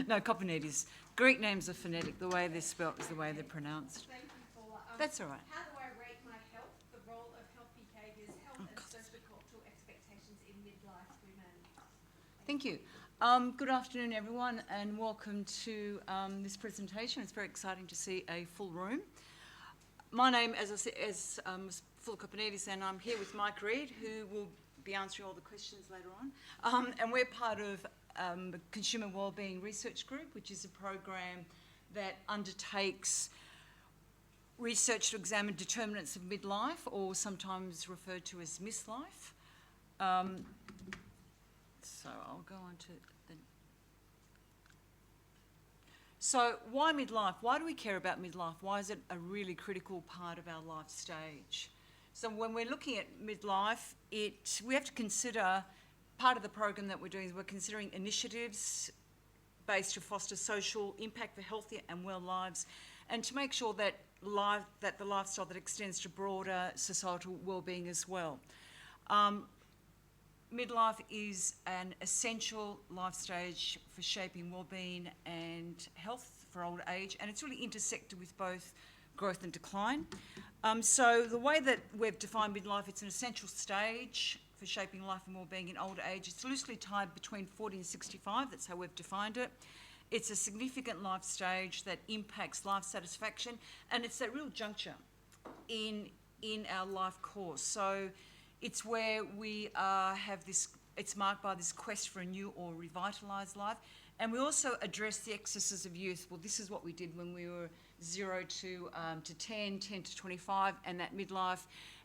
No, Kopanidis. Greek names are phonetic. The way they're spelt is the way they're pronounced. Thank you, Foula. That's all right. How do I rate my health? The role of health behaviours, health and socio-cultural expectations in midlife women. Thank you. Good afternoon, everyone, and welcome to this presentation. It's very exciting to see a full room. My name, as I said, is Foula Kopanidis, and I'm here with Reid, who will be answering all the questions later on. And we're part of the Consumer Wellbeing Research Group, which is a program that undertakes research to examine determinants of midlife, or sometimes referred to as mislife. So I'll go on to the... So why midlife? Why do we care about midlife? Why is it a really critical part of our life stage? So when we're looking at midlife, we have to consider, part of the program that we're doing is we're considering initiatives based to foster social impact for healthier and well lives, and to make sure that the lifestyle that extends to broader societal well-being as well. Midlife is an essential life stage for shaping well-being and health for old age, and it's really intersected with both growth and decline. So the way that we've defined midlife, it's an essential stage for shaping life and well-being in old age. It's loosely tied between 40 and 65, that's how we've defined it. It's a significant life stage that impacts life satisfaction, and it's that real juncture in our life course. So it's where we have this, it's marked by this quest for a new or revitalised life. And we also address the excesses of youth. Well, this is what we did when we were 0 to 10, 10 to 25, and that midlife.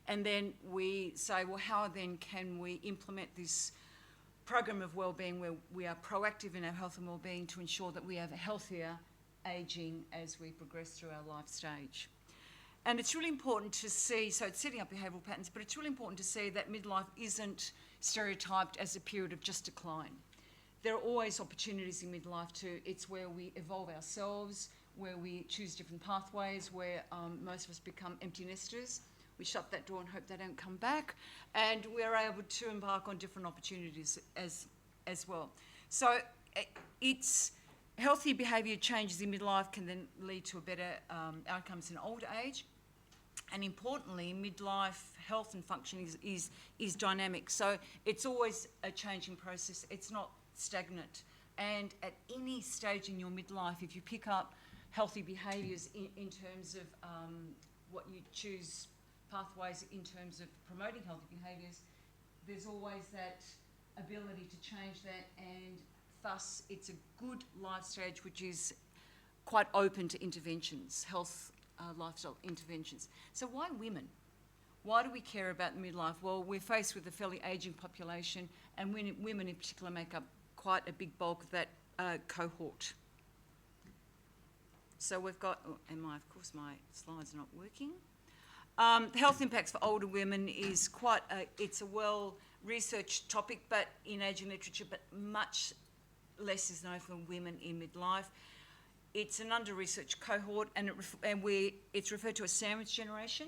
And then we say, well, how then can we implement this program of wellbeing where we are proactive in our health and wellbeing to ensure that we have a healthier ageing as we progress through our life stage. And it's really important to see, so it's setting up behavioural patterns, but it's really important to see that midlife isn't stereotyped as a period of just decline. There are always opportunities in midlife it's where we evolve ourselves, where we choose different pathways, where most of us become empty nesters. We shut that door and hope they don't come back, and we're able to embark on different opportunities as well. So it's healthy behaviour changes in midlife can then lead to a better outcomes in old age. And importantly, midlife health and function is dynamic. So it's always a changing process. It's not stagnant. And at any stage in your midlife, if you pick up healthy behaviours in terms of what you choose, pathways in terms of promoting healthy behaviours, there's always that ability to change that, and thus it's a good life stage which is quite open to interventions, health lifestyle interventions. So why women? Why do we care about midlife? Well, we're faced with a fairly ageing population, and women in particular make up quite a big bulk of that cohort. So we've got, and of course my slides are not working. The health impacts for older women is it's a well-researched topic, but in ageing literature, but much less is known for women in midlife. It's an under-researched cohort, and it's referred to as sandwich generation,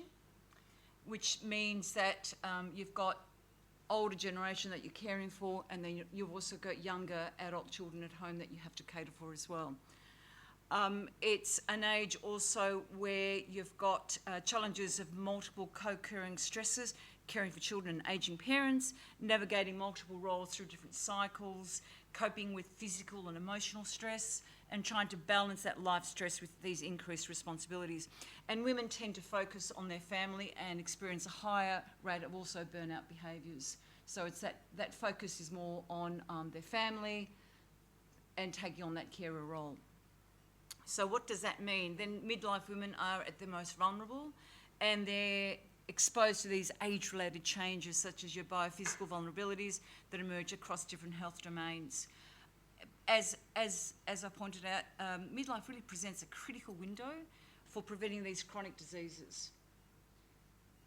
which means that you've got older generation that you're caring for, and then you've also got younger adult children at home that you have to cater for as well. It's an age also where you've got challenges of multiple co-occurring stresses, caring for children and ageing parents, navigating multiple roles through different cycles, coping with physical and emotional stress, and trying to balance that life stress with these increased responsibilities. And women tend to focus on their family and experience a higher rate of also burnout behaviours. So it's that focus is more on their family and taking on that carer role. So what does that mean? Then midlife women are at their most vulnerable, and they're exposed to these age-related changes such as your biophysical vulnerabilities that emerge across different health domains. As I pointed out, midlife really presents a critical window for preventing these chronic diseases.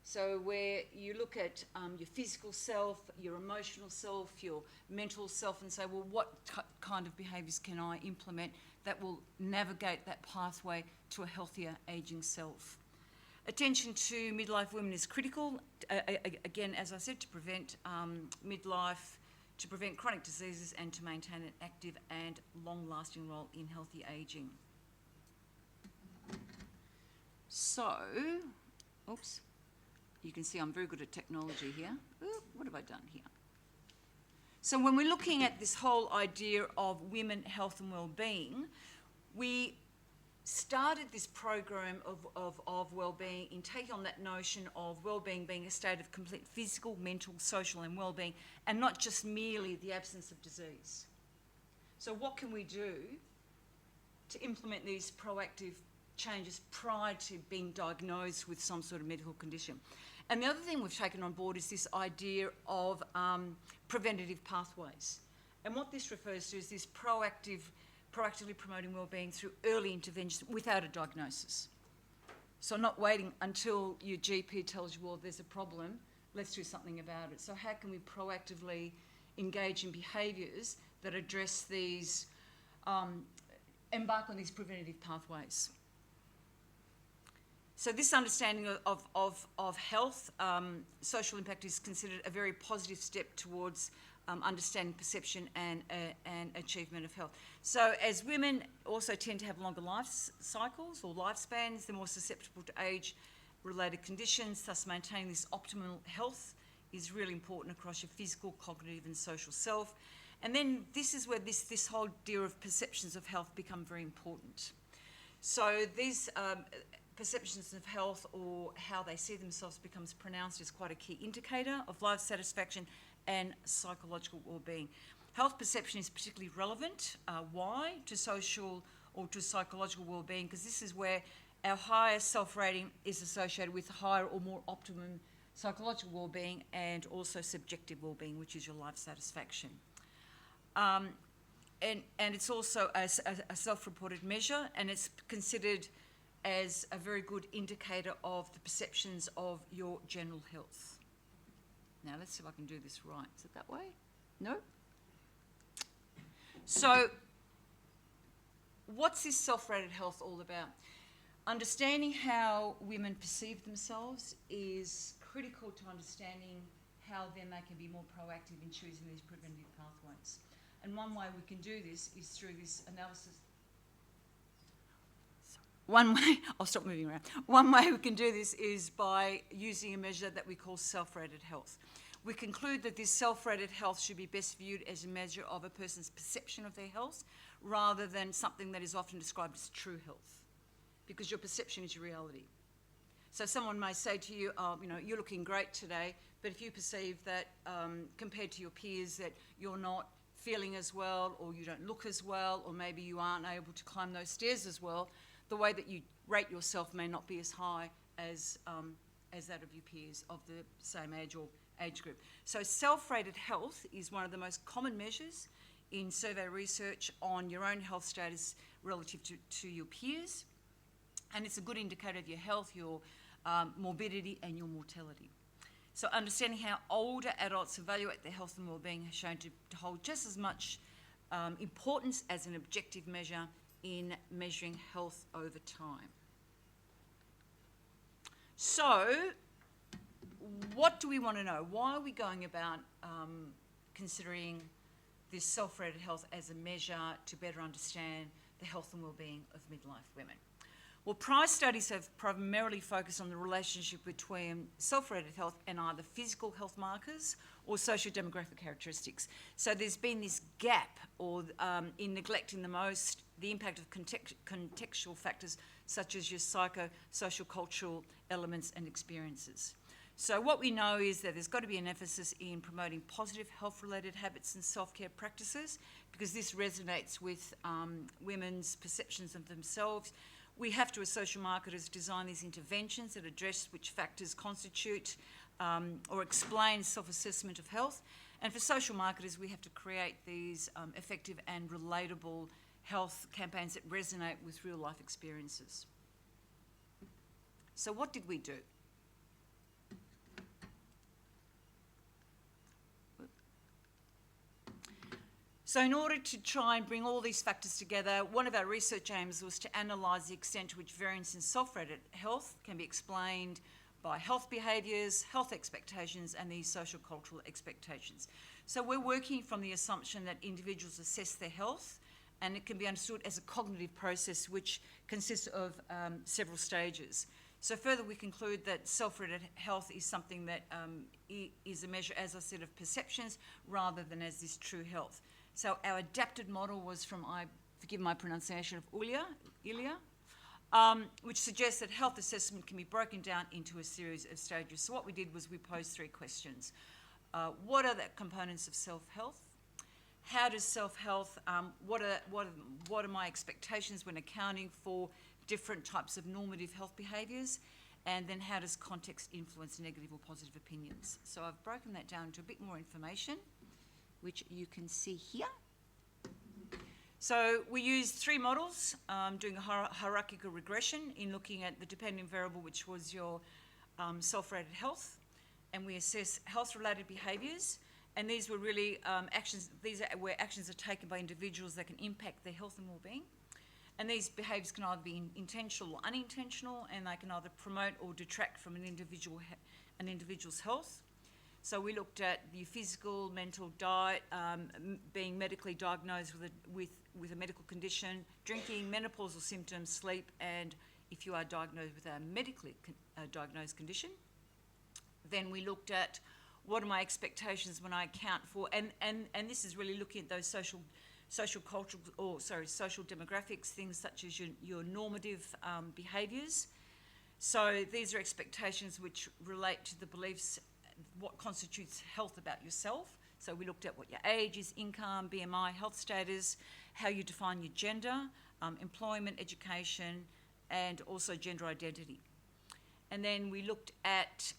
So where you look at your physical self, your emotional self, your mental self, and say, well, what kind of behaviours can I implement that will navigate that pathway to a healthier ageing self? Attention to midlife women is critical, again, as I said, to prevent midlife to prevent chronic diseases and to maintain an active and long-lasting role in healthy ageing. So, oops, you can see I'm very good at technology here. Ooh, what have I done here? So when we're looking at this whole idea of women, health and well-being, we started this program of well-being in taking on that notion of well-being being a state of complete physical, mental, social and well-being, and not just merely the absence of disease. So what can we do to implement these proactive changes prior to being diagnosed with some sort of medical condition? And the other thing we've taken on board is this idea of preventative pathways. And what this refers to is this proactively promoting wellbeing through early intervention without a diagnosis. So not waiting until your GP tells you, well, there's a problem, let's do something about it. So how can we proactively engage in behaviours that address these, embark on these preventative pathways? So this understanding of health, social impact is considered a very positive step towards understanding perception and achievement of health. So as women also tend to have longer life cycles or lifespans, they're more susceptible to age-related conditions, thus maintaining this optimal health is really important across your physical, cognitive and social self. And then this is where this whole idea of perceptions of health become very important. So these perceptions of health or how they see themselves becomes pronounced as quite a key indicator of life satisfaction and psychological well-being. Health perception is particularly relevant. Why? To social or to psychological well-being, because this is where our higher self-rating is associated with higher or more optimum psychological well-being and also subjective well-being, which is your life satisfaction. And it's also a self-reported measure, and it's considered as a very good indicator of the perceptions of your general health. Now, let's see if I can do this right. Is it that way? No? So, what's this self-rated health all about? Understanding how women perceive themselves is critical to understanding how then they can be more proactive in choosing these preventative pathways. And one way we can do this is through this analysis. One way, I'll stop moving around. One way we can do this is by using a measure that we call self-rated health. We conclude that this self-rated health should be best viewed as a measure of a person's perception of their health rather than something that is often described as true health, because your perception is your reality. So someone may say to you, oh, you know, you're looking great today, but if you perceive that compared to your peers that you're not feeling as well, or you don't look as well, or maybe you aren't able to climb those stairs as well, the way that you rate yourself may not be as high as that of your peers of the same age or age group. So self-rated health is one of the most common measures in survey research on your own health status relative to your peers, and it's a good indicator of your health, your morbidity and your mortality. So understanding how older adults evaluate their health and wellbeing has shown to hold just as much importance as an objective measure in measuring health over time. So, what do we want to know? Why are we going about considering this self-rated health as a measure to better understand the health and wellbeing of midlife women? Well, prior studies have primarily focused on the relationship between self-rated health and either physical health markers or socio-demographic characteristics. So there's been this gap or in neglecting the impact of contextual factors such as your socio-cultural elements and experiences. So what we know is that there's got to be an emphasis in promoting positive health-related habits and self-care practices, because this resonates with women's perceptions of themselves. We have to, as social marketers, design these interventions that address which factors constitute or explain self-assessment of health. And for social marketers, we have to create these effective and relatable health campaigns that resonate with real-life experiences. So what did we do? So in order to try and bring all these factors together, one of our research aims was to analyse the extent to which variance in self-rated health can be explained by health behaviours, health expectations, and these social-cultural expectations. So we're working from the assumption that individuals assess their health, and it can be understood as a cognitive process which consists of several stages. So further, we conclude that self-rated health is something that is a measure, as I said, of perceptions rather than as this true health. So our adapted model was from, forgive my pronunciation, of Ilya, which suggests that health assessment can be broken down into a series of stages. So what we did was we posed 3 questions. What are the components of self-health? How does self-health, what are my expectations when accounting for different types of normative health behaviours? And then how does context influence negative or positive opinions? So I've broken that down into a bit more information, which you can see here. So we used 3 models, doing a hierarchical regression in looking at the dependent variable, which was your self-rated health, and we assess health-related behaviours. And these were really actions. These are where actions are taken by individuals that can impact their health and well-being. And these behaviours can either be intentional or unintentional, and they can either promote or detract from an individual's health. So we looked at the physical, mental, diet, being medically diagnosed with a medical condition, drinking, menopausal symptoms, sleep, and if you are diagnosed with a medically diagnosed condition. Then we looked at what are my expectations when I account for, and this is really looking at those social demographics, things such as your normative behaviours. So these are expectations which relate to the beliefs, what constitutes health about yourself. So we looked at what your age is, income, BMI, health status, how you define your gender, employment, education, and also gender identity. And then we looked at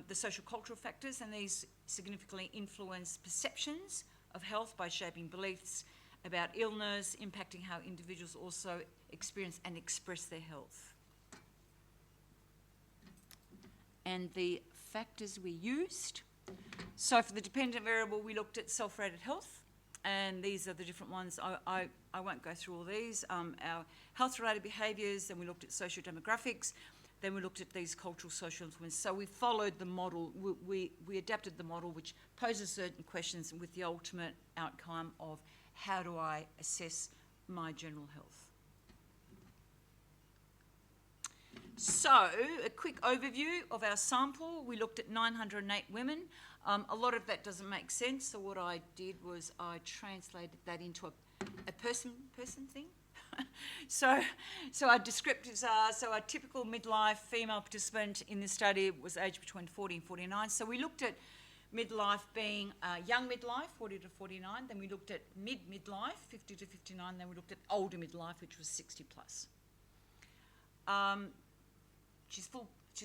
the social-cultural factors, and these significantly influence perceptions of health by shaping beliefs about illness, impacting how individuals also experience and express their health. And the factors we used. So for the dependent variable, we looked at self-rated health, and these are the different ones. I won't go through all these. Our health-related behaviours, then we looked at socio-demographics, then we looked at these cultural social influence. So we followed the model, we adapted the model which poses certain questions with the ultimate outcome of how do I assess my general health. So a quick overview of our sample. We looked at 908 women. A lot of that doesn't make sense, so what I did was I translated that into a person thing. So our descriptives are, so our typical midlife female participant in this study was aged between 40 and 49. So we looked at midlife being young midlife, 40 to 49. Then we looked at midlife, 50 to 59. Then we looked at older midlife, which was 60 plus. She's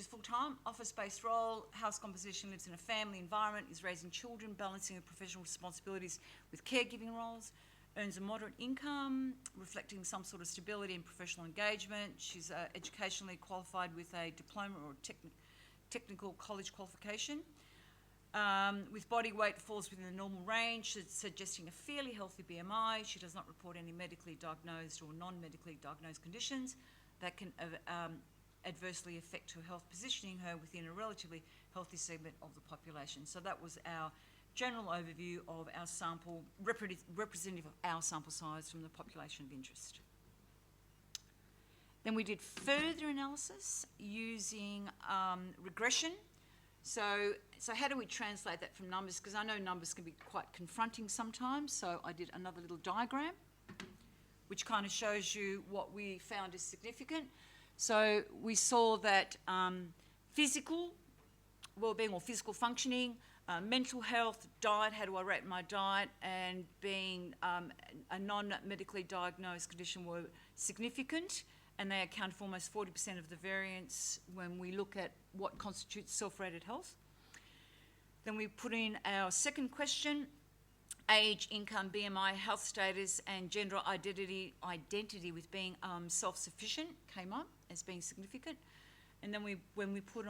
full-time, office-based role, house composition, lives in a family environment, is raising children, balancing her professional responsibilities with caregiving roles, earns a moderate income, reflecting some sort of stability in professional engagement. She's educationally qualified with a diploma or technical college qualification. With body weight falls within the normal range, suggesting a fairly healthy BMI. She does not report any medically diagnosed or non-medically diagnosed conditions that can adversely affect her health, positioning her within a relatively healthy segment of the population. So that was our general overview of our sample, representative of our sample size from the population of interest. Then we did further analysis using regression. So how do we translate that from numbers? Because I know numbers can be quite confronting sometimes. So I did another little diagram, which kind of shows you what we found is significant. So we saw that physical well-being or physical functioning, mental health, diet, how do I rate my diet, and being a non-medically diagnosed condition were significant, and they account for almost 40% of the variance when we look at what constitutes self-rated health. Then we put in our second question, age, income, BMI, health status, and gender identity with being self-sufficient came up as being significant. And then when we put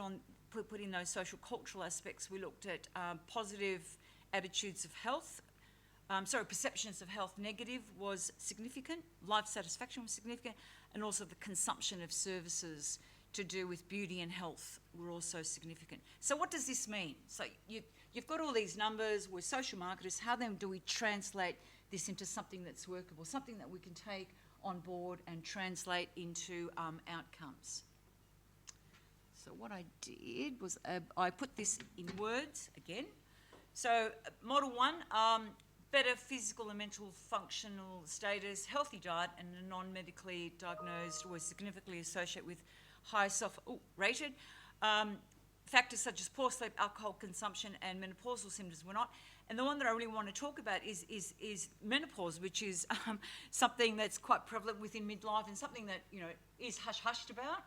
in those social cultural aspects, we looked at positive attitudes of health. Perceptions of health negative was significant, life satisfaction was significant, and also the consumption of services to do with beauty and health were also significant. So what does this mean? So you've got all these numbers, we're social marketers, how then do we translate this into something that's workable, something that we can take on board and translate into outcomes? So what I did was I put this in words again. So model 1, better physical and mental functional status, healthy diet, and a non-medically diagnosed were significantly associated with high self-rated. Factors such as poor sleep, alcohol consumption, and menopausal symptoms were not. And the one that I really want to talk about is menopause, which is something that's quite prevalent within midlife and something that, you know, is hush-hushed about.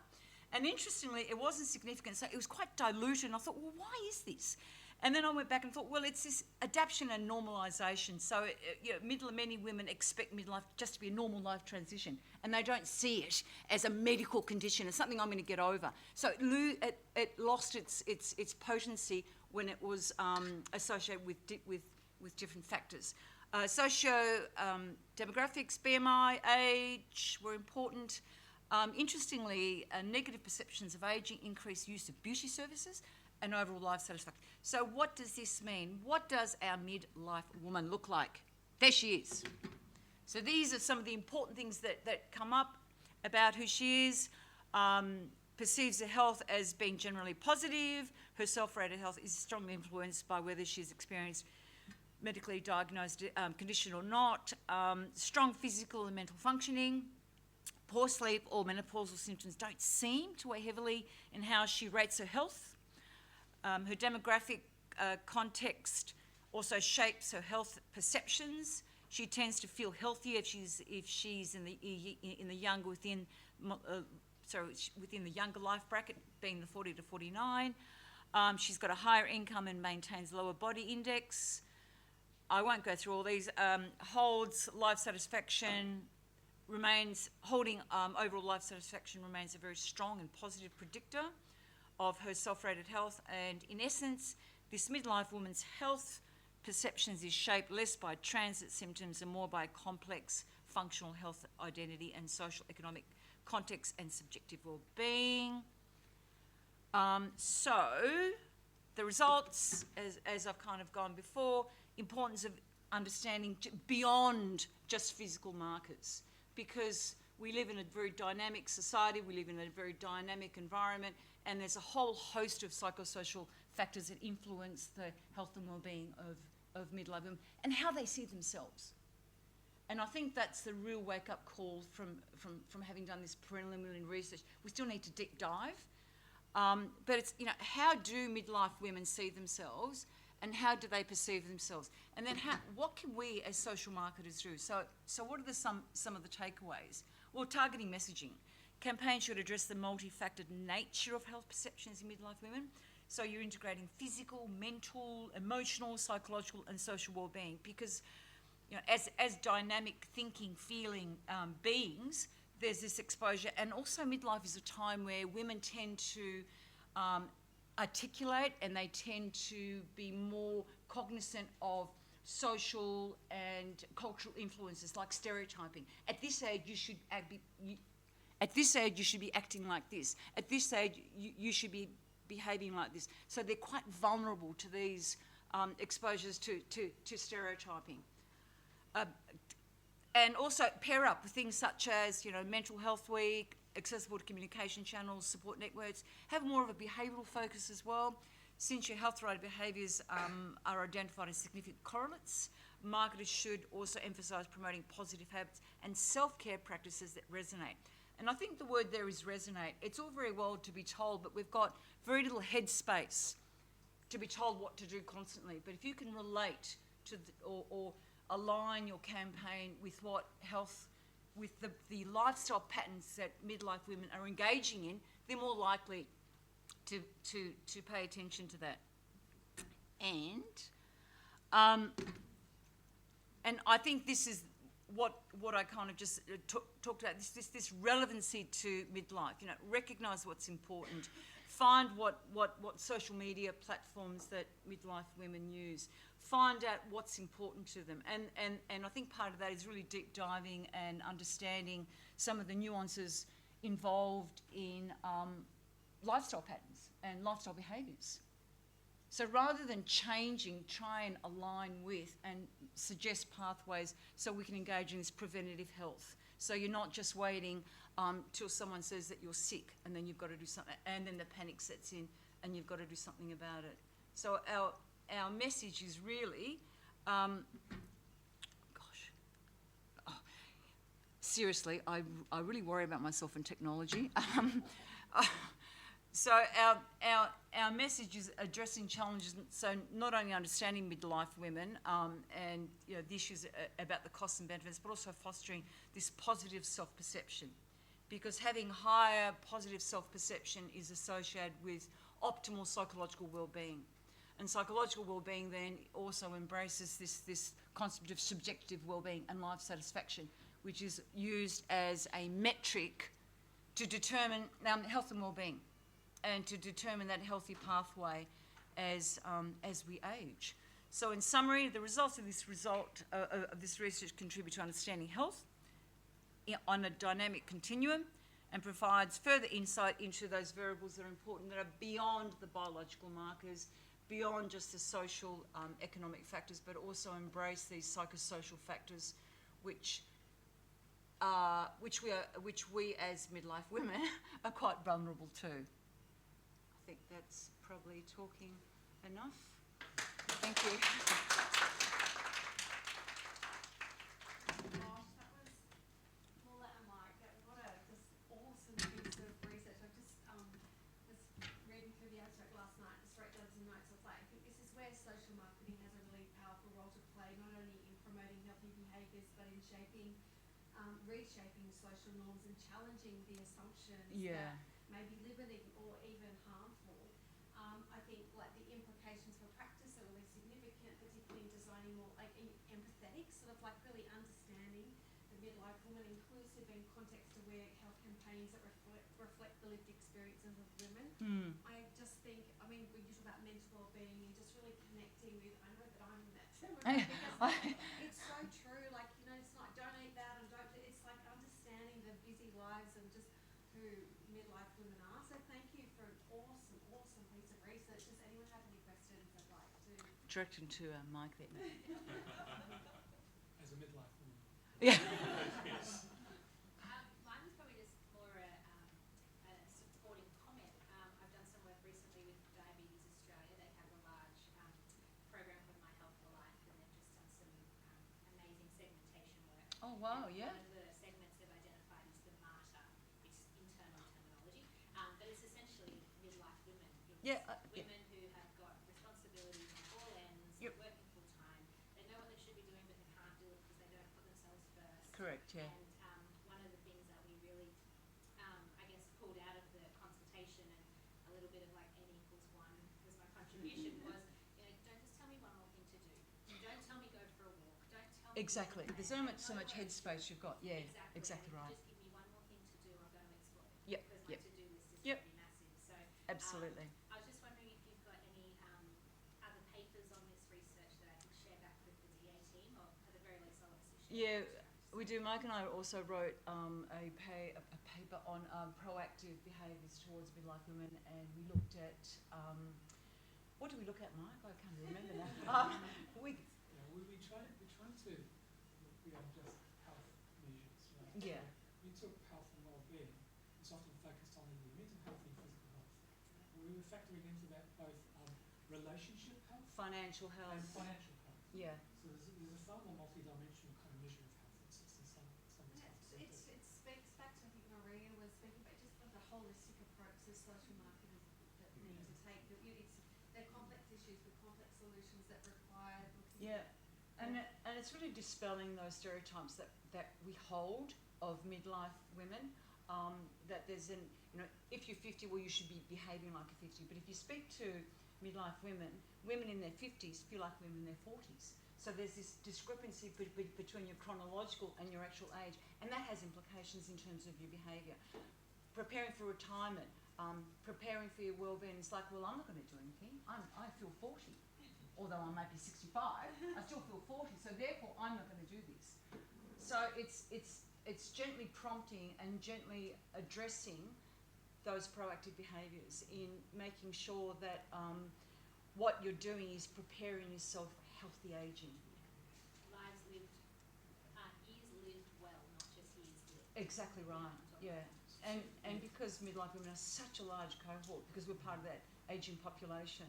And interestingly, it wasn't significant, so it was quite diluted, and I thought, well, why is this? And then I went back and thought, well, it's this adaptation and normalisation. So you know, many women expect midlife just to be a normal life transition, and they don't see it as a medical condition, as something I'm going to get over. So it lost its potency when it was associated with different factors. Socio-demographics, BMI, age were important. Interestingly, negative perceptions of ageing, increased use of beauty services, and overall life satisfaction. So what does this mean? What does our midlife woman look like? There she is. So these are some of the important things that come up about who she is. Perceives her health as being generally positive. Her self-rated health is strongly influenced by whether she's experienced medically diagnosed condition or not. Strong physical and mental functioning. Poor sleep or menopausal symptoms don't seem to weigh heavily in how she rates her health. Her demographic context also shapes her health perceptions. She tends to feel healthier if she's in the younger within the younger life bracket, being the 40 to 49. She's got a higher income and maintains lower body index. I won't go through all these. Holds life satisfaction. Overall life satisfaction remains a very strong and positive predictor of her self-rated health, and in essence, this midlife woman's health perceptions is shaped less by transit symptoms and more by complex functional health identity and social economic context and subjective well-being. So the results, as I've kind of gone before, importance of understanding beyond just physical markers, because we live in a very dynamic society, we live in a very dynamic environment, and there's a whole host of psychosocial factors that influence the health and well-being of midlife women and how they see themselves. And I think that's the real wake-up call from having done this preliminary research. We still need to deep dive, but it's, you know, how do midlife women see themselves, and how do they perceive themselves? And then what can we as social marketers do? So what are some of the takeaways? Well, targeting messaging. Campaigns should address the multifactored nature of health perceptions in midlife women. So you're integrating physical, mental, emotional, psychological, and social well-being, because, you know, as dynamic thinking, feeling beings, there's this exposure. And also midlife is a time where women tend to articulate, and they tend to be more cognizant of social and cultural influences like stereotyping. At this age, you should be acting like this. At this age, you should be behaving like this. So they're quite vulnerable to these exposures to stereotyping. And also pair up with things such as, you know, Mental Health Week, accessible to communication channels, support networks, have more of a behavioural focus as well. Since your health-related behaviours are identified as significant correlates, marketers should also emphasise promoting positive habits and self-care practices that resonate. And I think the word there is resonate. It's all very well to be told, but we've got very little headspace to be told what to do constantly. But if you can relate to or align your campaign with what health, with the lifestyle patterns that midlife women are engaging in, they're more likely to pay attention to that. And I think this is what I kind of just talked about, this relevancy to midlife. You know, recognise what's important, find what social media platforms that midlife women use, find out what's important to them, and I think part of that is really deep diving and understanding some of the nuances involved in lifestyle patterns and lifestyle behaviours. So rather than changing, try and align with and suggest pathways so we can engage in this preventative health. So you're not just waiting till someone says that you're sick and then you've got to do something, and then the panic sets in and you've got to do something about it. So our message is really, seriously, I really worry about myself and technology. So our message is addressing challenges, so not only understanding midlife women and the issues about the costs and benefits, but also fostering this positive self-perception. Because having higher positive self-perception is associated with optimal psychological well-being. And psychological well-being then also embraces this concept of subjective well-being and life satisfaction, which is used as a metric to determine health and well-being, and to determine that healthy pathway as we age. So in summary, the results of this research contribute to understanding health on a dynamic continuum and provides further insight into those variables that are important, that are beyond the biological markers, beyond just the social economic factors, but also embrace these psychosocial factors which we as midlife women are quite vulnerable to. I think that's probably talking enough. Thank you. Gosh, that was Foula and Mike. What a just awesome piece of research. I just was reading through the abstract last night, just wrote down some notes. I was like, I think this is where social marketing has a really powerful role to play, not only in promoting healthy behaviours, but in reshaping social norms and challenging the assumptions that may be limiting or even harmful. I think like the implications for practice are really significant, particularly in designing more like empathetic, sort of like really understanding the midlife woman, inclusive and context-aware health campaigns that reflect the lived experiences of women. I just think, I mean, when you talk about mental well-being and just really connecting with, I know that I'm in that because it's so true. Like, it's not don't eat that and don't. It's like understanding the busy lives and just who midlife women are. So thank you for an awesome, awesome piece of research. Does anyone have any questions they'd like to? Directing to Mike there. As a midlife woman. Yeah. Yes. Mine was probably just more a supporting comment. I've done some work recently with Diabetes Australia. They have a large program called My Health for Life, and they've just done some amazing segmentation work. Oh wow, and yeah. One of the segments they've identified is the MARTA. It's internal terminology, but it's essentially midlife women. It's women who have got responsibilities on all ends, working full time. They know what they should be doing, but they can't do it because they don't put themselves first. Correct, yeah. And one of the things that we really, I guess, pulled out of the consultation, and a little bit of like N equals 1 was my contribution, was, don't just tell me one more thing to do. Don't tell me go for a walk. Don't tell me. Exactly. There's so much headspace you've got. Yeah, exactly right. Just give me one more thing to do. I'm going to explore it. Yep, Because yep. my to-do list is Yep. pretty massive. So Absolutely. I was just wondering if you've got any other papers on this research that I could share back with the DA team, or at the very least I'll obviously share. Yeah, we do. Mike and I also wrote a paper on proactive behaviours towards midlife women, and we looked at what do we look at, Mike? I can't remember now. We try to look beyond just health measures. Right? Yeah. We took health and well-being. It's often focused on the mental health and physical health. We were factoring into that both relationship health Financial and health. financial health. Yeah. So there's a far more multi-dimensional kind of measure of health that sits in some It speaks back to, I think Maria was speaking about, just the holistic approach to social marketing that we need to take. They're complex issues with complex solutions that require looking Yeah. And it's really dispelling those stereotypes that we hold of midlife women. That there's if you're 50, well, you should be behaving like a 50. But if you speak to midlife women in their 50s feel like women in their 40s. So there's this discrepancy between your chronological and your actual age, and that has implications in terms of your behaviour. Preparing for retirement, preparing for your well-being, it's like, well, I'm not going to do anything. I feel 40. Although I might be 65, I still feel 40, so therefore I'm not going to do this. So it's gently prompting and gently addressing those proactive behaviours, in making sure that what you're doing is preparing yourself for healthy ageing. Lives lived, years lived well, not just years lived. Exactly right, yeah. And because midlife women are such a large cohort, because we're part of that ageing population,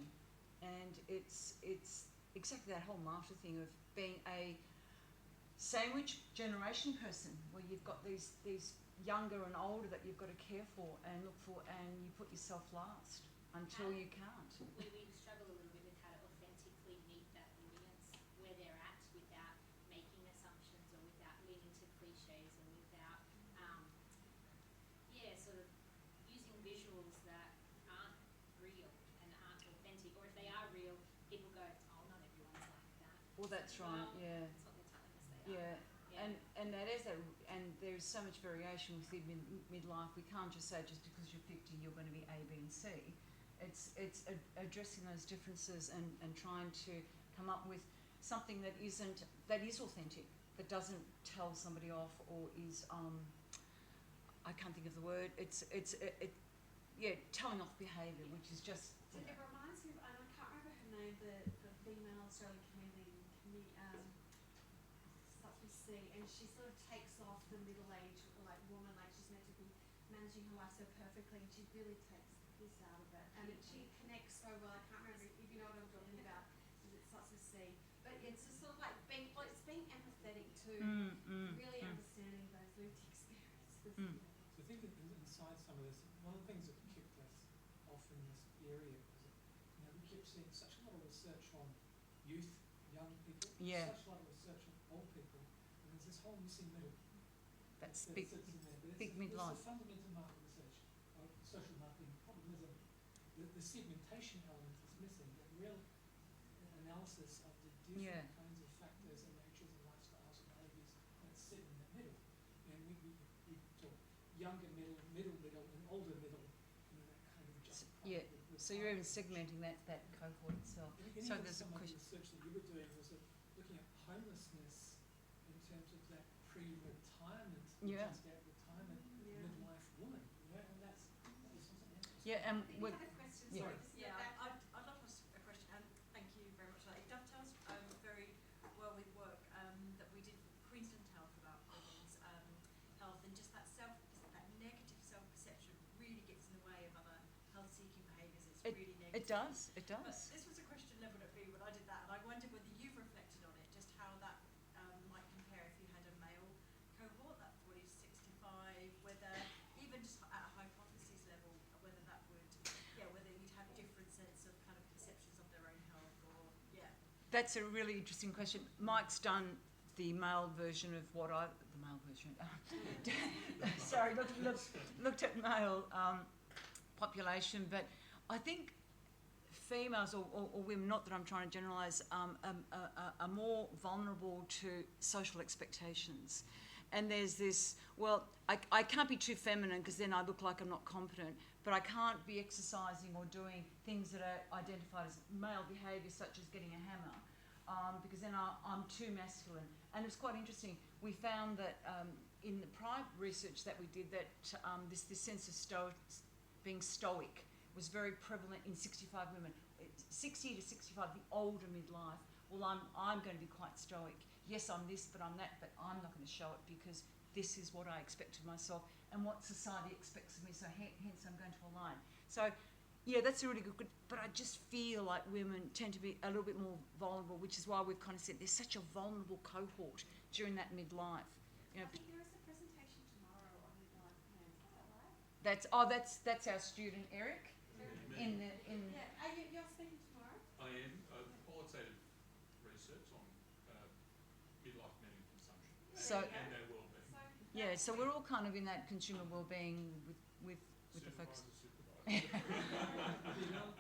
and it's exactly that whole martyr thing of being a sandwich generation person, where you've got these younger and older that you've got to care for and look for, and you put yourself last until you can't. We struggle a little bit with how to authentically meet that audience where they're at without making assumptions or without leaning to cliches or without, sort of using visuals that aren't real and aren't authentic. Or if they are real, people go, oh, not everyone's like that. Well, that's right, yeah. That's what they're telling us they are. Yeah, and that is and there's so much variation within midlife. We can't just say just because you're 50 you're going to be A, B, and C. It's addressing those differences and trying to come up with something that is authentic, that doesn't tell somebody off or is I can't think of the word. Telling off behaviour, which is just. It reminds me of, and I can't remember her name, the female Australian comedian, starts with C, and she sort of takes off the middle-aged like woman, like she's meant to be managing her life so perfectly, and she really takes the piss out of it. And she connects so well. I can't remember if you know what I'm talking about, because it starts with C. But it's just sort of like being empathetic to really understanding those lived experiences. So I think that inside some of this, one of the things that kept us off in this area was that, we kept seeing such a lot of research on youth, young people, Yeah. such a lot of research on old people, and there's this whole missing middle. That's that big, sits in there. But big midlife. It's a fundamental market research of social marketing problem is the segmentation element is missing, the real analysis of the different kinds of factors and natures and lifestyles and behaviours that sit in that middle. And we talk younger middle, and older middle, that kind of just So you're even segmenting that cohort itself. So there's a some of the question. research that you were doing was looking at homelessness in terms of that pre-retirement, Yeah. which is that retirement midlife woman, and that was something interesting. Yeah, and We we're, have a question, Yeah. sorry. This is Yeah, back. I'd love to ask a question, and thank you very much for that. It dovetails very well with work that we did for Queensland Health about women's health, and just that negative self-perception really gets in the way of other health-seeking behaviours. It's really negative. it does. But this was a question levelled at me when I did that, and I wondered whether you've reflected on it, just how that might compare if you had a male cohort, that 40 to 65, whether even just at a hypothesis level, whether that would, whether you'd have different sense of kind of perceptions of their own health, or That's a really interesting question. Mike's done the male version of sorry, looked at male population, but I think females or women, not that I'm trying to generalise, are more vulnerable to social expectations. And there's this, I can't be too feminine because then I look like I'm not competent, but I can't be exercising or doing things that are identified as male behaviour, such as getting a hammer, because then I'm too masculine. And it's quite interesting. We found that in the prior research that we did, that this sense of being stoic was very prevalent in 65 women. 60 to 65, the older midlife. Well, I'm going to be quite stoic. Yes, I'm this, but I'm that, but I'm not going to show it because this is what I expect of myself and what society expects of me, so hence I'm going to align. So, yeah, that's a really good, but I just feel like women tend to be a little bit more vulnerable, which is why we've kind of said there's such a vulnerable cohort during that midlife. I think there is a presentation tomorrow on midlife plans, is that right? That's our student, Eric. You're speaking tomorrow? I am. Qualitative research on midlife men and consumption and their well-being. So we're all kind of in that consumer well-being with the focus. The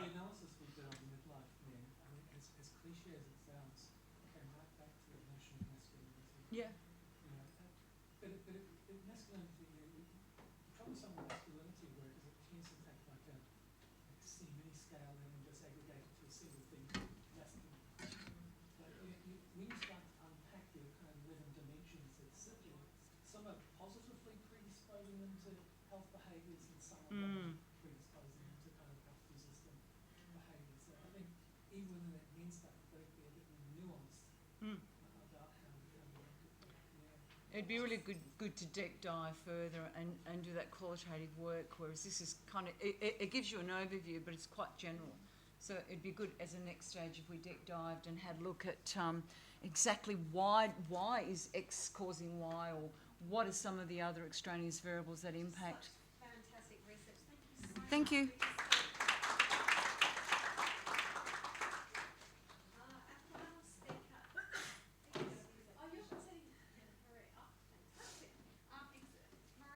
analysis we did on midlife men, I mean, as cliche as it sounds, came right back to the notion of masculinity. Yeah. But masculinity, the problem with some of masculinity work is it tends to take like a mini scale and just aggregate it to a single thing, masculine. But when you start to unpack the kind of 11 dimensions that sit there, some are positively predisposing them to health behaviours and some are not. It'd be really good to deep dive further and do that qualitative work, whereas this is kind of, it gives you an overview, but it's quite general. So it'd be good as a next stage if we deep dived and had a look at exactly why is X causing Y, or what are some of the other extraneous variables that impact. Such fantastic research. Thank you so Thank you. much.